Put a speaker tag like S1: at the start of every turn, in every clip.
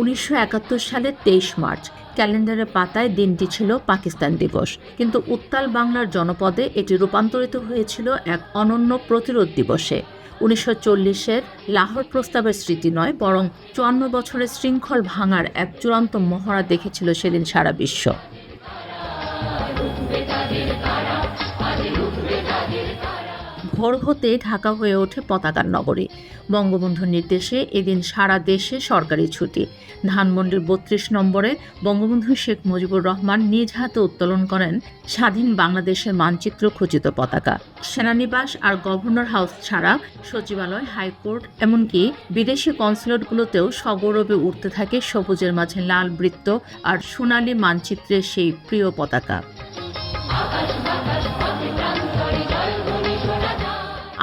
S1: 1971 সালের 23 মার্চ ক্যালেন্ডারের পাতায় দিনটি ছিল পাকিস্তান দিবস, কিন্তু উত্তাল বাংলার জনপদে এটি রূপান্তরিত হয়েছিল এক অনন্য প্রতিরোধ দিবসে। 1940-এর লাহোর প্রস্তাবের স্মৃতি নয়, বরং 54 বছরের শৃঙ্খল ভাঙার এক চূড়ান্ত মহড়া দেখেছিল সেদিন সারা বিশ্ব। ভোর হতে ঢাকা হয়ে ওঠে পতাকার নগরী। বঙ্গবন্ধুর নির্দেশে এদিন সারা দেশে সরকারি ছুটি। ধানমন্ডির 32 নম্বরে বঙ্গবন্ধু শেখ মুজিবুর রহমান নিজ হাতে উত্তোলন করেন স্বাধীন বাংলাদেশের মানচিত্র খচিত পতাকা। সেনানিবাস আর গভর্নর হাউস ছাড়া সচিবালয়, হাইকোর্ট, এমনকি বিদেশি কনসুলেটগুলোতেও সগৌরবে উঠতে থাকে সবুজের মাঝে লাল বৃত্ত আর সোনালী মানচিত্রের সেই প্রিয় পতাকা।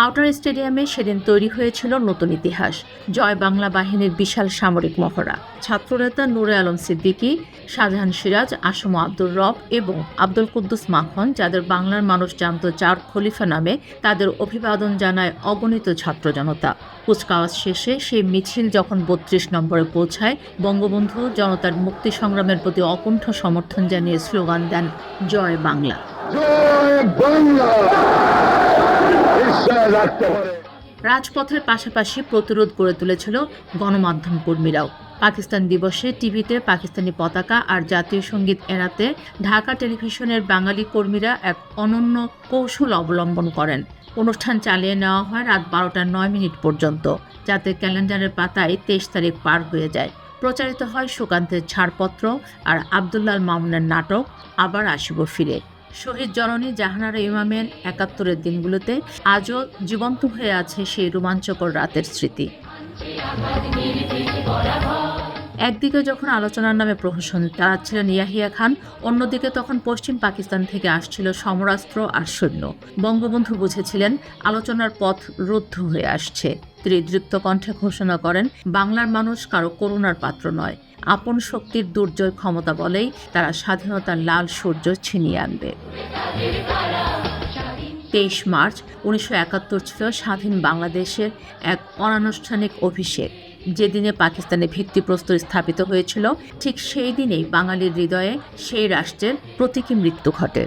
S1: আউটার স্টেডিয়ামে সেদিন তৈরি হয়েছিল নতুন ইতিহাস। জয় বাংলা বাহিনীর বিশাল সামরিক মহড়া। ছাত্রনেতা নূরে আলম সিদ্দিকী, শাহজাহান সিরাজ, আসম আব্দুর রব এবং আব্দুল কুদ্দুস মাখন, যাদের বাংলার মানুষ জানত চার খলিফা নামে, তাদের অভিবাদন জানায় অগণিত ছাত্র জনতা। কুচকাওয়াজ শেষে সেই মিছিল যখন 32 নম্বরে পৌঁছায়, বঙ্গবন্ধু জনতার মুক্তি সংগ্রামের প্রতি অকুণ্ঠ সমর্থন জানিয়ে স্লোগান দেন, জয় বাংলা। রাজপথের পাশাপাশি প্রতিরোধ গড়ে তুলেছিল গণমাধ্যম কর্মীরাও। পাকিস্তান দিবসে টিভিতে পাকিস্তানি পতাকা আর জাতীয় সঙ্গীত এড়াতে ঢাকা টেলিভিশনের বাঙালি কর্মীরা এক অনন্য কৌশল অবলম্বন করেন। অনুষ্ঠান চালিয়ে নেওয়া হয় রাত 12:09 পর্যন্ত, যাতে ক্যালেন্ডারের পাতায় 23 তারিখ পার হয়ে যায়। প্রচারিত হয় সুকান্তের ছাড়পত্র আর আবদুল্লাহ মামুনের নাটক আবার আসিব ফিরে। শহীদ জননী জাহানারা ইমামের 71-এর দিনগুলোতে আজও জীবন্ত হয়ে আছে সেই রোমাঞ্চকর রাতের স্মৃতি। একদিকে যখন আলোচনার নামে প্রহসন চালাচ্ছিলেন ইয়াহিয়া খান, অন্যদিকে তখন পশ্চিম পাকিস্তান থেকে আসছিল সমরাস্ত্র আর সৈন্য। বঙ্গবন্ধু বুঝেছিলেন আলোচনার পথ রুদ্ধ হয়ে আসছে। তিনি দৃপ্ত কণ্ঠে ঘোষণা করেন, বাংলার মানুষ কারো করুণার পাত্র নয়। আপন শক্তির দুর্জয় ক্ষমতা বলেই তারা স্বাধীনতার লাল সূর্য ছিনিয়ে আনবে। 23 মার্চ 1971 ছিল স্বাধীন বাংলাদেশের এক অনানুষ্ঠানিক অভিষেক। যেদিনে পাকিস্তানের ভিত্তিপ্রস্তর স্থাপিত হয়েছিল, ঠিক সেই দিনেই বাঙালির হৃদয়ে সেই রাষ্ট্রের প্রতীকী মৃত্যু ঘটে।